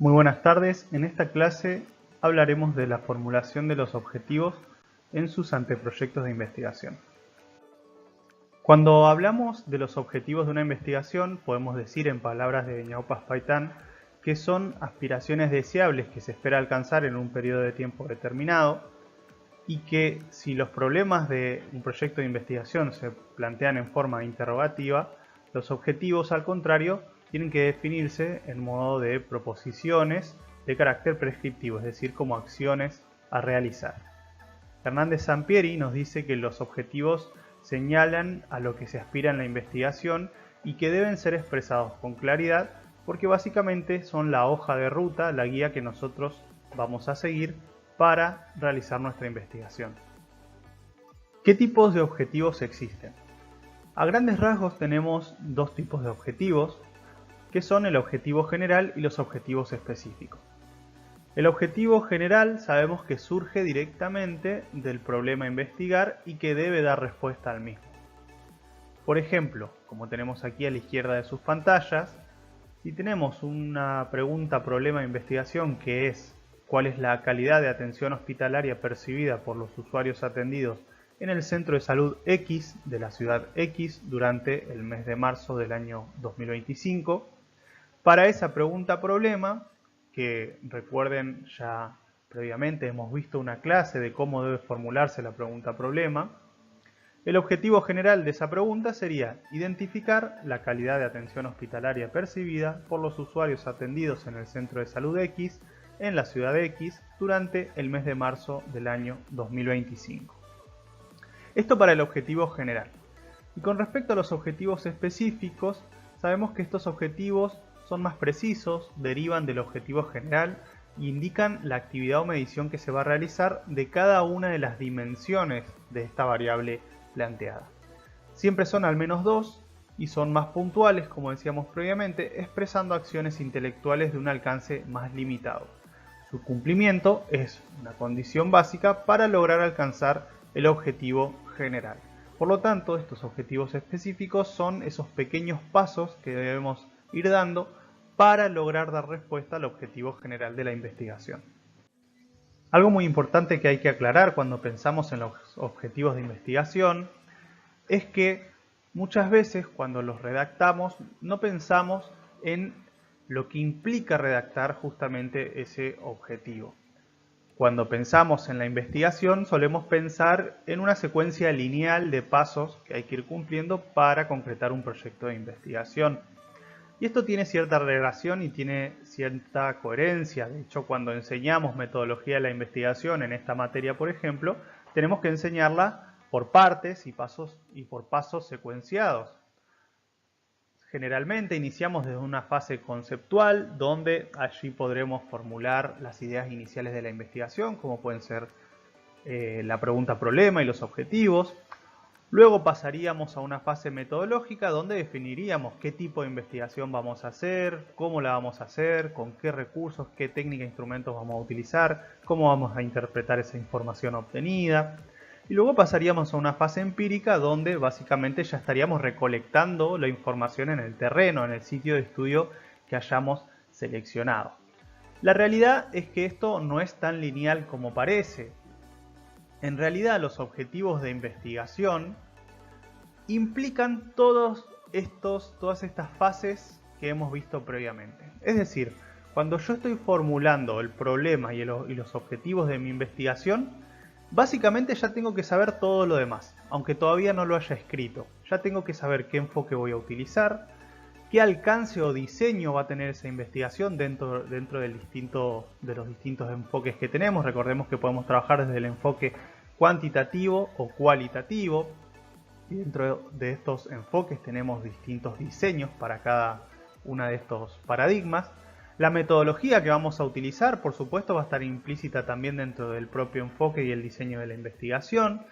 Muy buenas tardes. En esta clase hablaremos de la formulación de los objetivos en sus anteproyectos de investigación. Cuando hablamos de los objetivos de una investigación, podemos decir en palabras de Ñaupas Paitán que son aspiraciones deseables que se espera alcanzar en un periodo de tiempo determinado y que si los problemas de un proyecto de investigación se plantean en forma interrogativa, los objetivos, al contrario, tienen que definirse en modo de proposiciones de carácter prescriptivo, es decir, como acciones a realizar. Hernández Sampieri nos dice que los objetivos señalan a lo que se aspira en la investigación y que deben ser expresados con claridad porque básicamente son la hoja de ruta, la guía que nosotros vamos a seguir para realizar nuestra investigación. ¿Qué tipos de objetivos existen? A grandes rasgos tenemos dos tipos de objetivos, que son el objetivo general y los objetivos específicos. El objetivo general sabemos que surge directamente del problema a investigar y que debe dar respuesta al mismo. Por ejemplo, como tenemos aquí a la izquierda de sus pantallas, si tenemos una pregunta problema de investigación que es ¿cuál es la calidad de atención hospitalaria percibida por los usuarios atendidos en el centro de salud X de la ciudad X durante el mes de marzo del año 2025? Para esa pregunta problema, que recuerden ya previamente hemos visto una clase de cómo debe formularse la pregunta problema, el objetivo general de esa pregunta sería identificar la calidad de atención hospitalaria percibida por los usuarios atendidos en el centro de salud X en la ciudad X durante el mes de marzo del año 2025. Esto para el objetivo general. Y con respecto a los objetivos específicos, sabemos que estos objetivos son más precisos, derivan del objetivo general e indican la actividad o medición que se va a realizar de cada una de las dimensiones de esta variable planteada. Siempre son al menos dos y son más puntuales, como decíamos previamente, expresando acciones intelectuales de un alcance más limitado. Su cumplimiento es una condición básica para lograr alcanzar el objetivo general. Por lo tanto, estos objetivos específicos son esos pequeños pasos que debemos ir dando para lograr dar respuesta al objetivo general de la investigación. Algo muy importante que hay que aclarar cuando pensamos en los objetivos de investigación es que muchas veces cuando los redactamos no pensamos en lo que implica redactar justamente ese objetivo. Cuando pensamos en la investigación solemos pensar en una secuencia lineal de pasos que hay que ir cumpliendo para concretar un proyecto de investigación. Y esto tiene cierta relación y tiene cierta coherencia. De hecho, cuando enseñamos metodología de la investigación en esta materia, por ejemplo, tenemos que enseñarla por partes y por pasos secuenciados. Generalmente iniciamos desde una fase conceptual, donde allí podremos formular las ideas iniciales de la investigación, como pueden ser la pregunta problema y los objetivos. Luego pasaríamos a una fase metodológica donde definiríamos qué tipo de investigación vamos a hacer, cómo la vamos a hacer, con qué recursos, qué técnica e instrumentos vamos a utilizar, cómo vamos a interpretar esa información obtenida. Y luego pasaríamos a una fase empírica donde básicamente ya estaríamos recolectando la información en el terreno, en el sitio de estudio que hayamos seleccionado. La realidad es que esto no es tan lineal como parece. En realidad los objetivos de investigación implican todas estas fases que hemos visto previamente. Es decir, cuando yo estoy formulando el problema y los objetivos de mi investigación, básicamente ya tengo que saber todo lo demás, aunque todavía no lo haya escrito. Ya tengo que saber qué enfoque voy a utilizar, qué alcance o diseño va a tener esa investigación dentro de los distintos enfoques que tenemos. Recordemos que podemos trabajar desde el enfoque cuantitativo o cualitativo. Y dentro de estos enfoques tenemos distintos diseños para cada uno de estos paradigmas. La metodología que vamos a utilizar, por supuesto, va a estar implícita también dentro del propio enfoque y el diseño de la investigación.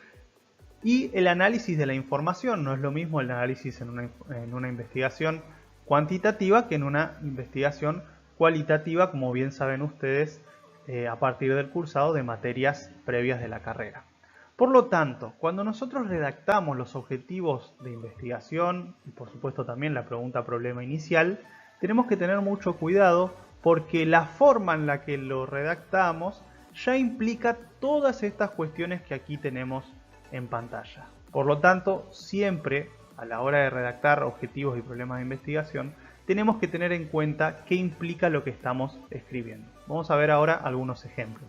Y el análisis de la información, no es lo mismo el análisis en una investigación cuantitativa que en una investigación cualitativa, como bien saben ustedes, a partir del cursado de materias previas de la carrera. Por lo tanto, cuando nosotros redactamos los objetivos de investigación y por supuesto también la pregunta problema inicial, tenemos que tener mucho cuidado porque la forma en la que lo redactamos ya implica todas estas cuestiones que aquí tenemos en pantalla. Por lo tanto, siempre a la hora de redactar objetivos y problemas de investigación, tenemos que tener en cuenta qué implica lo que estamos escribiendo. Vamos a ver ahora algunos ejemplos.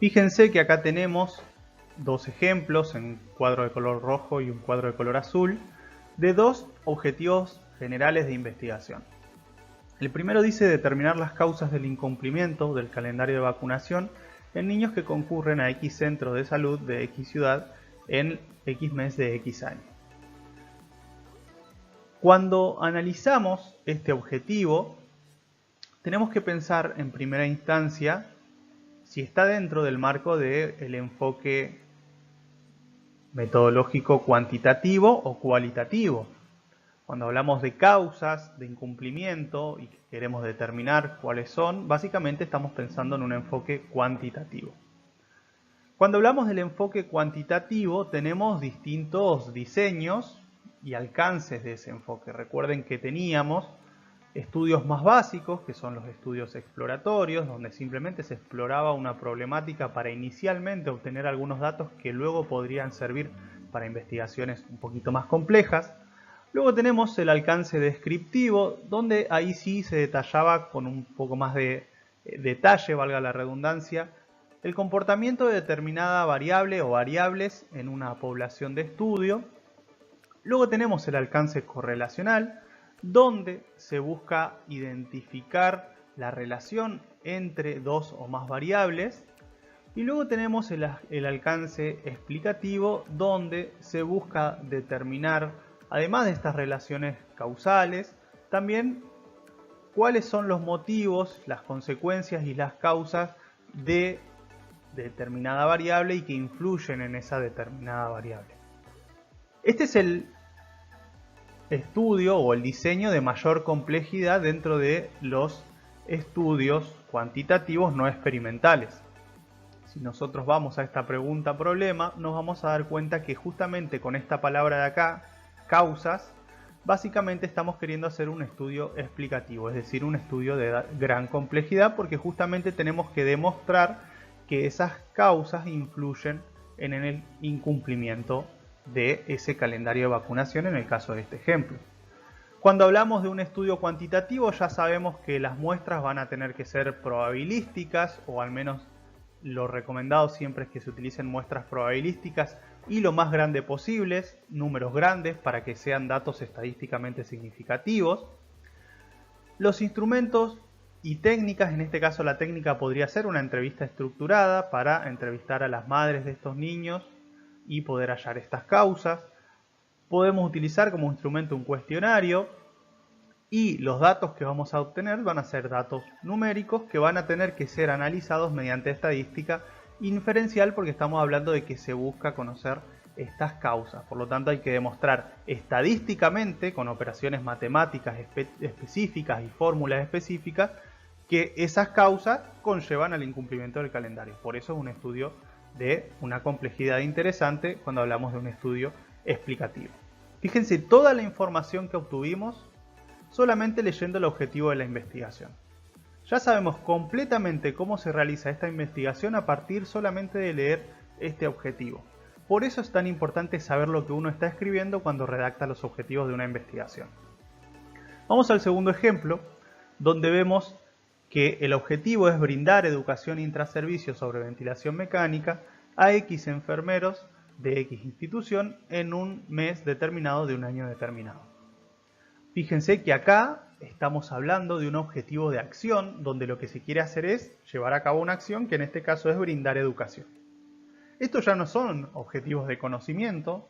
Fíjense que acá tenemos dos ejemplos, en un cuadro de color rojo y un cuadro de color azul, de dos objetivos generales de investigación. El primero dice determinar las causas del incumplimiento del calendario de vacunación en niños que concurren a X centro de salud de X ciudad en X mes de X año. Cuando analizamos este objetivo, tenemos que pensar en primera instancia si está dentro del marco del enfoque metodológico cuantitativo o cualitativo. Cuando hablamos de causas de incumplimiento y queremos determinar cuáles son, básicamente estamos pensando en un enfoque cuantitativo. Cuando hablamos del enfoque cuantitativo, tenemos distintos diseños y alcances de ese enfoque. Recuerden que teníamos estudios más básicos, que son los estudios exploratorios, donde simplemente se exploraba una problemática para inicialmente obtener algunos datos que luego podrían servir para investigaciones un poquito más complejas. Luego tenemos el alcance descriptivo, donde ahí sí se detallaba con un poco más de detalle, valga la redundancia, el comportamiento de determinada variable o variables en una población de estudio. Luego tenemos el alcance correlacional, donde se busca identificar la relación entre dos o más variables. Y luego tenemos el alcance explicativo, donde se busca determinar, además de estas relaciones causales, también cuáles son los motivos, las consecuencias y las causas de determinada variable y que influyen en esa determinada variable. Este es el estudio o el diseño de mayor complejidad dentro de los estudios cuantitativos no experimentales. Si nosotros vamos a esta pregunta problema, nos vamos a dar cuenta que justamente con esta palabra de acá, causas, básicamente estamos queriendo hacer un estudio explicativo, es decir, un estudio de gran complejidad, porque justamente tenemos que demostrar que esas causas influyen en el incumplimiento de ese calendario de vacunación en el caso de este ejemplo. Cuando hablamos de un estudio cuantitativo, ya sabemos que las muestras van a tener que ser probabilísticas, o al menos lo recomendado siempre es que se utilicen muestras probabilísticas y lo más grande posibles, números grandes para que sean datos estadísticamente significativos. Los instrumentos y técnicas, en este caso la técnica podría ser una entrevista estructurada para entrevistar a las madres de estos niños y poder hallar estas causas. Podemos utilizar como instrumento un cuestionario y los datos que vamos a obtener van a ser datos numéricos que van a tener que ser analizados mediante estadística inferencial, porque estamos hablando de que se busca conocer estas causas. Por lo tanto, hay que demostrar estadísticamente, con operaciones matemáticas específicas y fórmulas específicas, que esas causas conllevan al incumplimiento del calendario. Por eso es un estudio de una complejidad interesante cuando hablamos de un estudio explicativo. Fíjense toda la información que obtuvimos solamente leyendo el objetivo de la investigación. Ya sabemos completamente cómo se realiza esta investigación a partir solamente de leer este objetivo. Por eso es tan importante saber lo que uno está escribiendo cuando redacta los objetivos de una investigación. Vamos al segundo ejemplo, donde vemos que el objetivo es brindar educación intraservicio sobre ventilación mecánica a X enfermeros de X institución en un mes determinado de un año determinado. Fíjense que acá estamos hablando de un objetivo de acción, donde lo que se quiere hacer es llevar a cabo una acción que en este caso es brindar educación. Estos ya no son objetivos de conocimiento,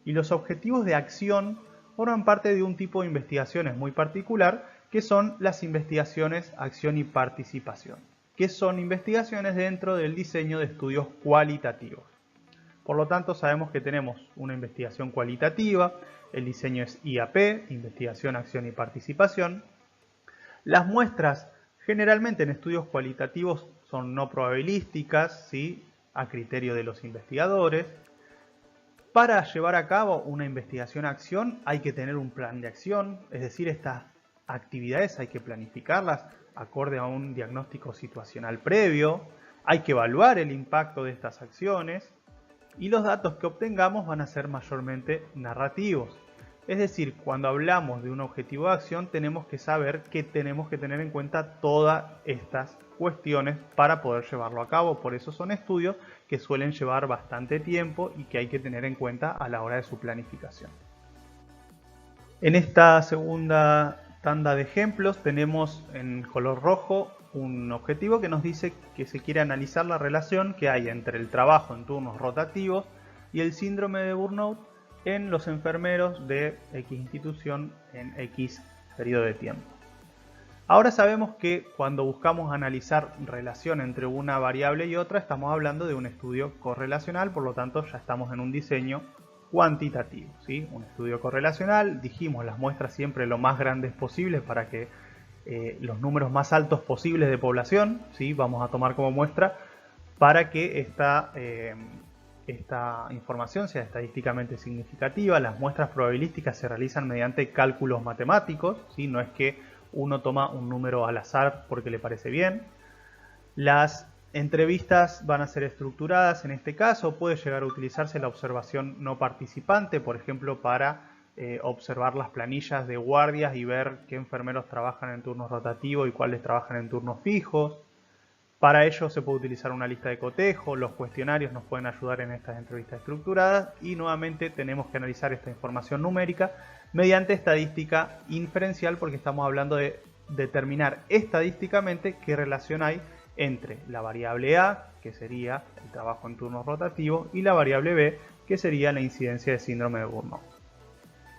y los objetivos de acción forman parte de un tipo de investigaciones muy particular, que son las investigaciones acción y participación, que son investigaciones dentro del diseño de estudios cualitativos. Por lo tanto, sabemos que tenemos una investigación cualitativa, el diseño es IAP, investigación, acción y participación. Las muestras generalmente en estudios cualitativos son no probabilísticas, ¿sí?, a criterio de los investigadores. Para llevar a cabo una investigación-acción hay que tener un plan de acción, es decir, estas actividades hay que planificarlas acorde a un diagnóstico situacional previo, hay que evaluar el impacto de estas acciones y los datos que obtengamos van a ser mayormente narrativos. Es decir, cuando hablamos de un objetivo de acción tenemos que saber que tenemos que tener en cuenta todas estas cuestiones para poder llevarlo a cabo. Por eso son estudios que suelen llevar bastante tiempo y que hay que tener en cuenta a la hora de su planificación. En esta segunda tanda de ejemplos tenemos en color rojo un objetivo que nos dice que se quiere analizar la relación que hay entre el trabajo en turnos rotativos y el síndrome de burnout en los enfermeros de X institución en X periodo de tiempo. Ahora sabemos que cuando buscamos analizar relación entre una variable y otra estamos hablando de un estudio correlacional, por lo tanto ya estamos en un diseño cuantitativo, ¿sí? Un estudio correlacional, dijimos las muestras siempre lo más grandes posibles para que los números más altos posibles de población, ¿sí? Vamos a tomar como muestra para que esta información sea estadísticamente significativa. Las muestras probabilísticas se realizan mediante cálculos matemáticos, ¿sí? No es que uno toma un número al azar porque le parece bien. Las entrevistas van a ser estructuradas en este caso, puede llegar a utilizarse la observación no participante, por ejemplo, para observar las planillas de guardias y ver qué enfermeros trabajan en turnos rotativos y cuáles trabajan en turnos fijos. Para ello se puede utilizar una lista de cotejo, los cuestionarios nos pueden ayudar en estas entrevistas estructuradas y nuevamente tenemos que analizar esta información numérica mediante estadística inferencial porque estamos hablando de determinar estadísticamente qué relación hay entre la variable A, que sería el trabajo en turnos rotativos, y la variable B, que sería la incidencia de síndrome de burnout.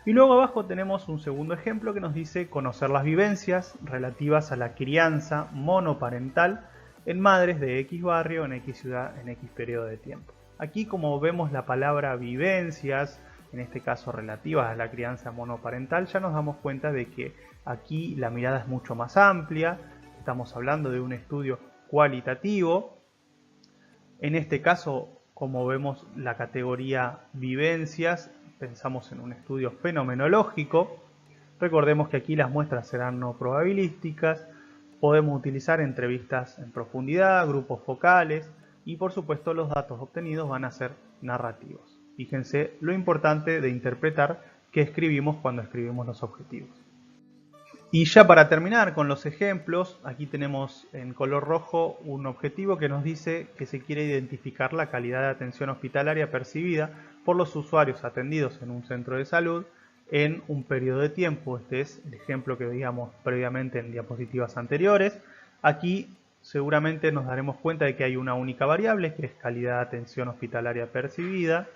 Y luego abajo tenemos un segundo ejemplo que nos dice conocer las vivencias relativas a la crianza monoparental en madres de X barrio, en X ciudad, en X periodo de tiempo. Aquí, como vemos la palabra vivencias, en este caso relativas a la crianza monoparental, ya nos damos cuenta de que aquí la mirada es mucho más amplia, estamos hablando de un estudio cualitativo. En este caso, como vemos la categoría vivencias, pensamos en un estudio fenomenológico. Recordemos que aquí las muestras serán no probabilísticas, podemos utilizar entrevistas en profundidad, grupos focales y por supuesto los datos obtenidos van a ser narrativos. Fíjense lo importante de interpretar qué escribimos cuando escribimos los objetivos. Y ya para terminar con los ejemplos, aquí tenemos en color rojo un objetivo que nos dice que se quiere identificar la calidad de atención hospitalaria percibida por los usuarios atendidos en un centro de salud en un periodo de tiempo. Este es el ejemplo que veíamos previamente en diapositivas anteriores. Aquí seguramente nos daremos cuenta de que hay una única variable que es calidad de atención hospitalaria percibida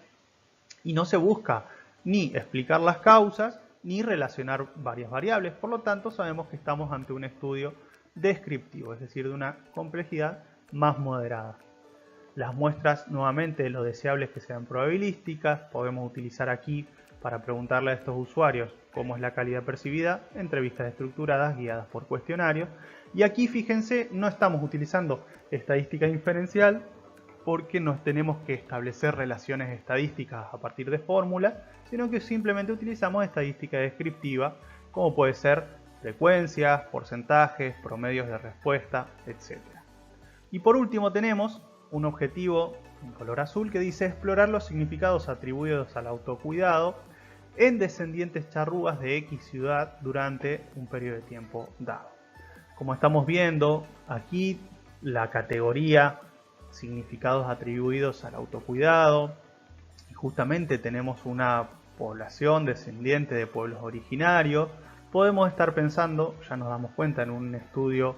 y no se busca ni explicar las causas ni relacionar varias variables, por lo tanto sabemos que estamos ante un estudio descriptivo, es decir, de una complejidad más moderada. Las muestras, nuevamente, lo deseable es que sean probabilísticas, podemos utilizar aquí para preguntarle a estos usuarios cómo es la calidad percibida, entrevistas estructuradas guiadas por cuestionarios, y aquí fíjense, no estamos utilizando estadística inferencial porque no tenemos que establecer relaciones estadísticas a partir de fórmulas, sino que simplemente utilizamos estadística descriptiva, como puede ser frecuencias, porcentajes, promedios de respuesta, etc. Y por último tenemos un objetivo en color azul que dice explorar los significados atribuidos al autocuidado en descendientes charrúas de X ciudad durante un periodo de tiempo dado. Como estamos viendo aquí, la categoría significados atribuidos al autocuidado, y justamente tenemos una población descendiente de pueblos originarios, podemos estar pensando, ya nos damos cuenta, en un estudio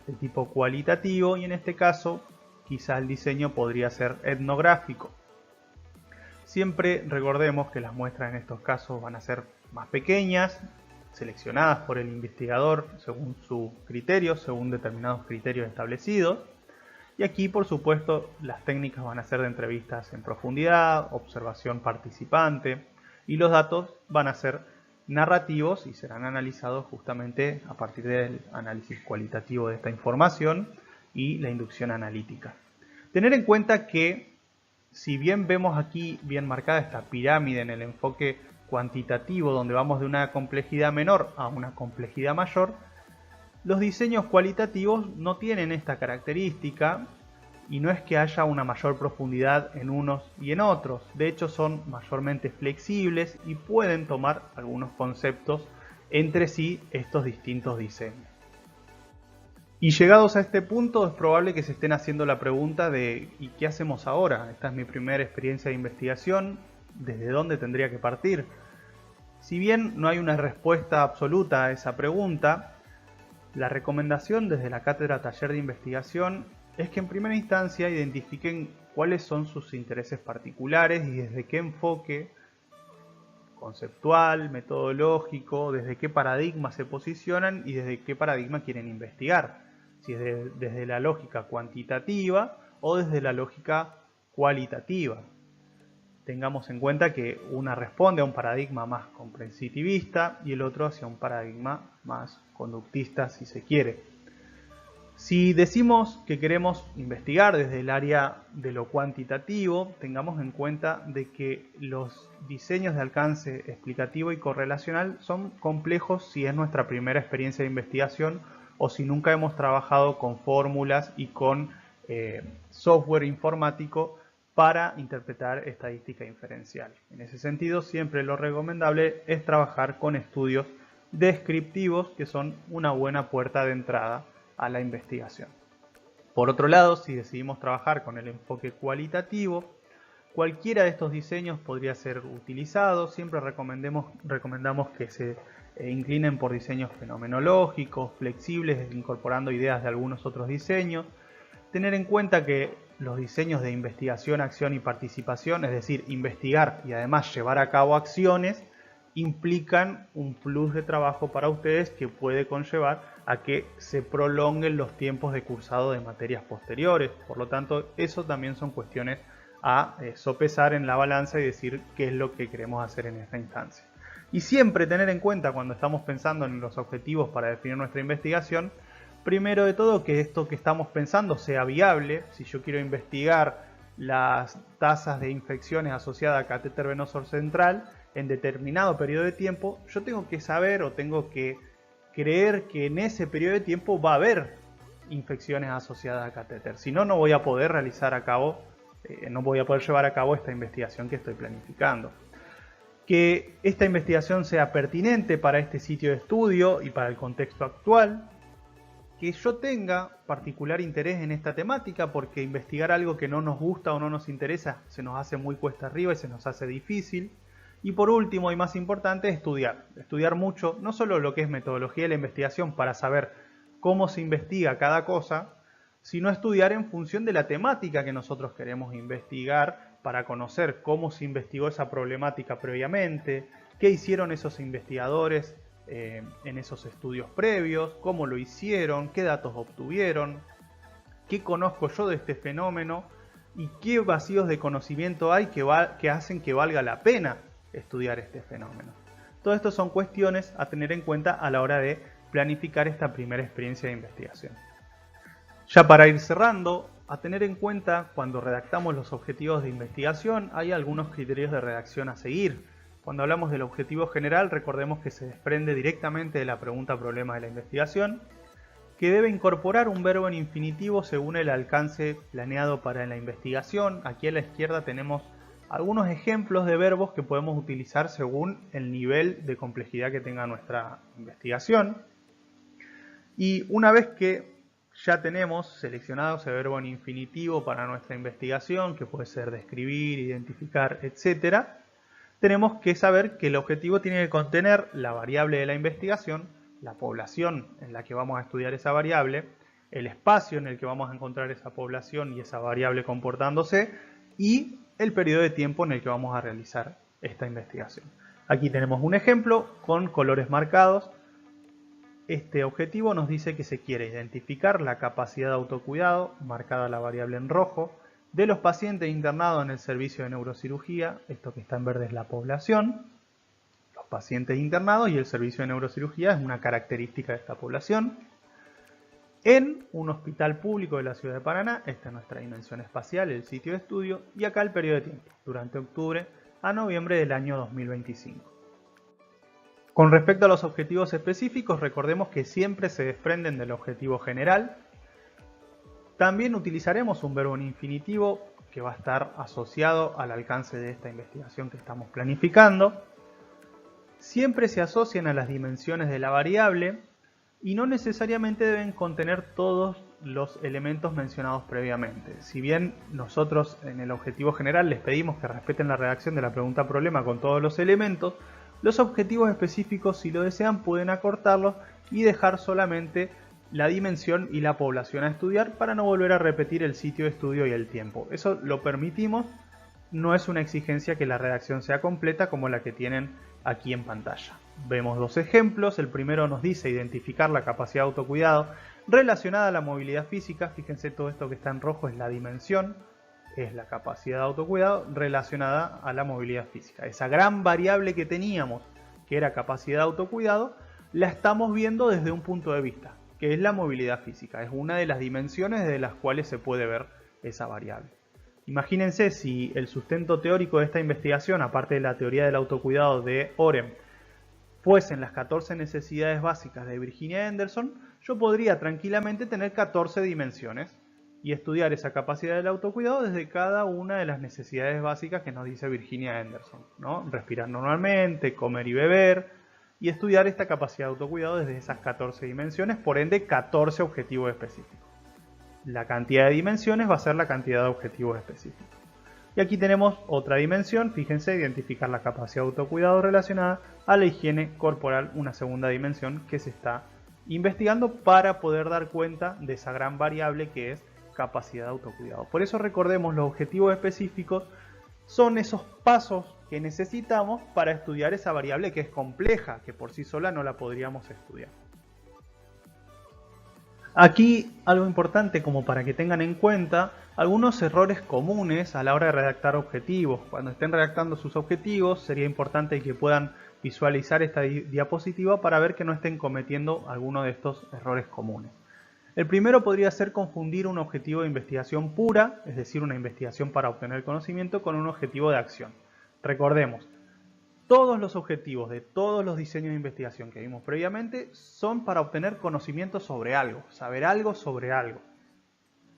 de tipo cualitativo y en este caso quizá el diseño podría ser etnográfico. Siempre recordemos que las muestras en estos casos van a ser más pequeñas, seleccionadas por el investigador según su criterio, según determinados criterios establecidos. Y aquí, por supuesto, las técnicas van a ser de entrevistas en profundidad, observación participante, y los datos van a ser narrativos y serán analizados justamente a partir del análisis cualitativo de esta información y la inducción analítica. Tener en cuenta que, si bien vemos aquí bien marcada esta pirámide en el enfoque cuantitativo, donde vamos de una complejidad menor a una complejidad mayor, los diseños cualitativos no tienen esta característica y no es que haya una mayor profundidad en unos y en otros. De hecho, son mayormente flexibles y pueden tomar algunos conceptos entre sí estos distintos diseños. Y llegados a este punto es probable que se estén haciendo la pregunta de ¿y qué hacemos ahora? Esta es mi primera experiencia de investigación, ¿desde dónde tendría que partir? Si bien no hay una respuesta absoluta a esa pregunta, la recomendación desde la Cátedra Taller de Investigación es que en primera instancia identifiquen cuáles son sus intereses particulares y desde qué enfoque conceptual, metodológico, desde qué paradigma se posicionan y desde qué paradigma quieren investigar. Si es desde la lógica cuantitativa o desde la lógica cualitativa. Tengamos en cuenta que una responde a un paradigma más comprensitivista y el otro hacia un paradigma más conductista, si se quiere. Si decimos que queremos investigar desde el área de lo cuantitativo, tengamos en cuenta de que los diseños de alcance explicativo y correlacional son complejos si es nuestra primera experiencia de investigación o si nunca hemos trabajado con fórmulas y con software informático para interpretar estadística inferencial. En ese sentido, siempre lo recomendable es trabajar con estudios descriptivos que son una buena puerta de entrada a la investigación. Por otro lado, si decidimos trabajar con el enfoque cualitativo, cualquiera de estos diseños podría ser utilizado. Siempre recomendamos que se inclinen por diseños fenomenológicos, flexibles, incorporando ideas de algunos otros diseños. Tener en cuenta que los diseños de investigación, acción y participación, es decir, investigar y además llevar a cabo acciones, implican un plus de trabajo para ustedes que puede conllevar a que se prolonguen los tiempos de cursado de materias posteriores. Por lo tanto, eso también son cuestiones a sopesar en la balanza y decir qué es lo que queremos hacer en esta instancia. Y siempre tener en cuenta cuando estamos pensando en los objetivos para definir nuestra investigación, primero de todo que esto que estamos pensando sea viable. Si yo quiero investigar las tasas de infecciones asociadas a catéter venoso central en determinado periodo de tiempo, yo tengo que saber o tengo que creer que en ese periodo de tiempo va a haber infecciones asociadas a catéter. Si no, no voy a poder llevar a cabo esta investigación que estoy planificando. Que esta investigación sea pertinente para este sitio de estudio y para el contexto actual. Que yo tenga particular interés en esta temática, porque investigar algo que no nos gusta o no nos interesa se nos hace muy cuesta arriba y se nos hace difícil. Y por último y más importante, estudiar mucho, no solo lo que es metodología de la investigación para saber cómo se investiga cada cosa, sino estudiar en función de la temática que nosotros queremos investigar para conocer cómo se investigó esa problemática previamente, qué hicieron esos investigadores en esos estudios previos, cómo lo hicieron, qué datos obtuvieron, qué conozco yo de este fenómeno y qué vacíos de conocimiento hay que hacen que valga la pena estudiar este fenómeno. Todo esto son cuestiones a tener en cuenta a la hora de planificar esta primera experiencia de investigación. Ya para ir cerrando, a tener en cuenta cuando redactamos los objetivos de investigación hay algunos criterios de redacción a seguir. Cuando hablamos del objetivo general, recordemos que se desprende directamente de la pregunta-problema de la investigación, que debe incorporar un verbo en infinitivo según el alcance planeado para la investigación. Aquí a la izquierda tenemos algunos ejemplos de verbos que podemos utilizar según el nivel de complejidad que tenga nuestra investigación. Y una vez que ya tenemos seleccionado ese verbo en infinitivo para nuestra investigación, que puede ser describir, identificar, etc., tenemos que saber que el objetivo tiene que contener la variable de la investigación, la población en la que vamos a estudiar esa variable, el espacio en el que vamos a encontrar esa población y esa variable comportándose, y el periodo de tiempo en el que vamos a realizar esta investigación. Aquí tenemos un ejemplo con colores marcados. Este objetivo nos dice que se quiere identificar la capacidad de autocuidado, marcada la variable en rojo, de los pacientes internados en el servicio de neurocirugía. Esto que está en verde es la población. Los pacientes internados y el servicio de neurocirugía es una característica de esta población. En un hospital público de la ciudad de Paraná, esta es nuestra dimensión espacial, el sitio de estudio, y acá el periodo de tiempo, durante octubre a noviembre del año 2025. Con respecto a los objetivos específicos, recordemos que siempre se desprenden del objetivo general. También utilizaremos un verbo en infinitivo que va a estar asociado al alcance de esta investigación que estamos planificando. Siempre se asocian a las dimensiones de la variable y no necesariamente deben contener todos los elementos mencionados previamente. Si bien nosotros en el objetivo general les pedimos que respeten la redacción de la pregunta problema con todos los elementos, los objetivos específicos, si lo desean, pueden acortarlos y dejar solamente la dimensión y la población a estudiar para no volver a repetir el sitio de estudio y el tiempo. Eso lo permitimos, no es una exigencia que la redacción sea completa como la que tienen aquí en pantalla. Vemos dos ejemplos. El primero nos dice identificar la capacidad de autocuidado relacionada a la movilidad física. Fíjense, todo esto que está en rojo es la dimensión, es la capacidad de autocuidado relacionada a la movilidad física. Esa gran variable que teníamos, que era capacidad de autocuidado, la estamos viendo desde un punto de vista, que es la movilidad física. Es una de las dimensiones desde las cuales se puede ver esa variable. Imagínense si el sustento teórico de esta investigación, aparte de la teoría del autocuidado de Orem, fuesen las 14 necesidades básicas de Virginia Henderson, yo podría tranquilamente tener 14 dimensiones y estudiar esa capacidad del autocuidado desde cada una de las necesidades básicas que nos dice Virginia Henderson, ¿no? Respirar normalmente, comer y beber, y estudiar esta capacidad de autocuidado desde esas 14 dimensiones, por ende 14 objetivos específicos. La cantidad de dimensiones va a ser la cantidad de objetivos específicos. Y aquí tenemos otra dimensión, fíjense, identificar la capacidad de autocuidado relacionada a la higiene corporal, una segunda dimensión que se está investigando para poder dar cuenta de esa gran variable que es capacidad de autocuidado. Por eso recordemos, los objetivos específicos son esos pasos que necesitamos para estudiar esa variable que es compleja, que por sí sola no la podríamos estudiar. Aquí algo importante como para que tengan en cuenta algunos errores comunes a la hora de redactar objetivos. Cuando estén redactando sus objetivos sería importante que puedan visualizar esta diapositiva para ver que no estén cometiendo alguno de estos errores comunes. El primero podría ser confundir un objetivo de investigación pura, es decir, una investigación para obtener conocimiento, con un objetivo de acción. Recordemos, todos los objetivos de todos los diseños de investigación que vimos previamente son para obtener conocimiento sobre algo, saber algo sobre algo.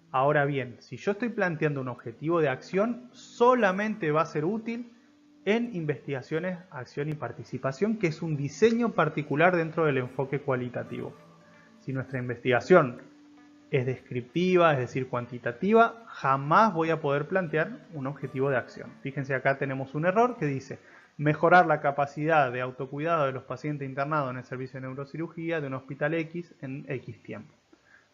Ahora bien, si yo estoy planteando un objetivo de acción, solamente va a ser útil en investigaciones, acción y participación, que es un diseño particular dentro del enfoque cualitativo. Si nuestra investigación es descriptiva, es decir, cuantitativa, jamás voy a poder plantear un objetivo de acción. Fíjense, acá tenemos un error que dice mejorar la capacidad de autocuidado de los pacientes internados en el servicio de neurocirugía de un hospital X en X tiempo.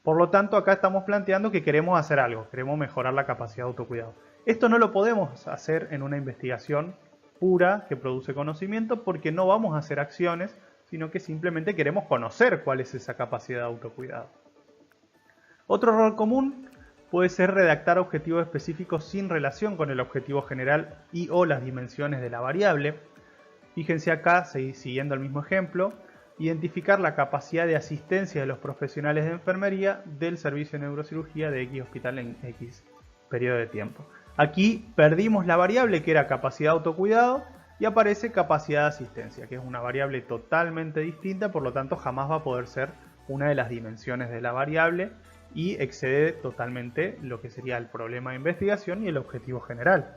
Por lo tanto, acá estamos planteando que queremos hacer algo, queremos mejorar la capacidad de autocuidado. Esto no lo podemos hacer en una investigación pura que produce conocimiento porque no vamos a hacer acciones, sino que simplemente queremos conocer cuál es esa capacidad de autocuidado. Otro error común puede ser redactar objetivos específicos sin relación con el objetivo general y o las dimensiones de la variable. Fíjense acá, siguiendo el mismo ejemplo, identificar la capacidad de asistencia de los profesionales de enfermería del servicio de neurocirugía de X hospital en X periodo de tiempo. Aquí perdimos la variable que era capacidad de autocuidado y aparece capacidad de asistencia, que es una variable totalmente distinta, por lo tanto jamás va a poder ser una de las dimensiones de la variable y excede totalmente lo que sería el problema de investigación y el objetivo general.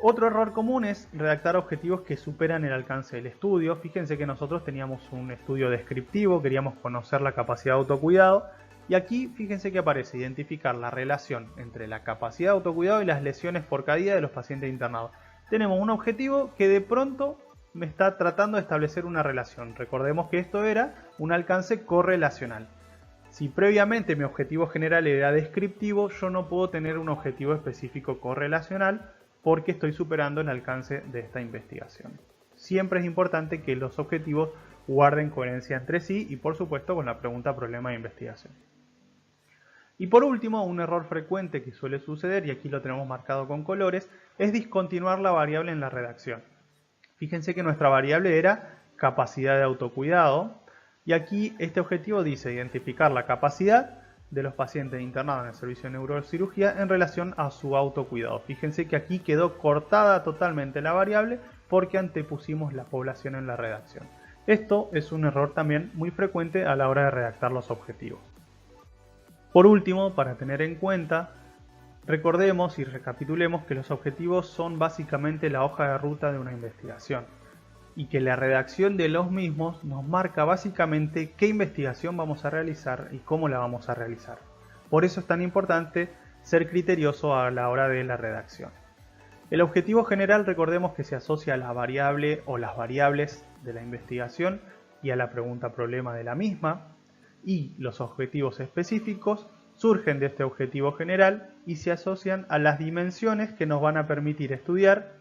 Otro error común es redactar objetivos que superan el alcance del estudio. Fíjense que nosotros teníamos un estudio descriptivo, queríamos conocer la capacidad de autocuidado y aquí fíjense que aparece identificar la relación entre la capacidad de autocuidado y las lesiones por caída de los pacientes internados. Tenemos un objetivo que de pronto me está tratando de establecer una relación. Recordemos que esto era un alcance correlacional. Si previamente mi objetivo general era descriptivo, yo no puedo tener un objetivo específico correlacional porque estoy superando el alcance de esta investigación. Siempre es importante que los objetivos guarden coherencia entre sí y por supuesto con la pregunta problema de investigación. Y por último, un error frecuente que suele suceder, y aquí lo tenemos marcado con colores, es discontinuar la variable en la redacción. Fíjense que nuestra variable era capacidad de autocuidado, y aquí este objetivo dice identificar la capacidad de los pacientes internados en el servicio de neurocirugía en relación a su autocuidado. Fíjense que aquí quedó cortada totalmente la variable porque antepusimos la población en la redacción. Esto es un error también muy frecuente a la hora de redactar los objetivos. Por último, para tener en cuenta, recordemos y recapitulemos que los objetivos son básicamente la hoja de ruta de una investigación y que la redacción de los mismos nos marca básicamente qué investigación vamos a realizar y cómo la vamos a realizar. Por eso es tan importante ser criterioso a la hora de la redacción. El objetivo general, recordemos que se asocia a la variable o las variables de la investigación y a la pregunta problema de la misma, y los objetivos específicos surgen de este objetivo general y se asocian a las dimensiones que nos van a permitir estudiar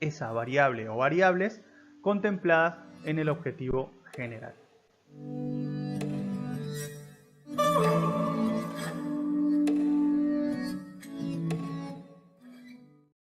esa variable o variables contempladas en el objetivo general.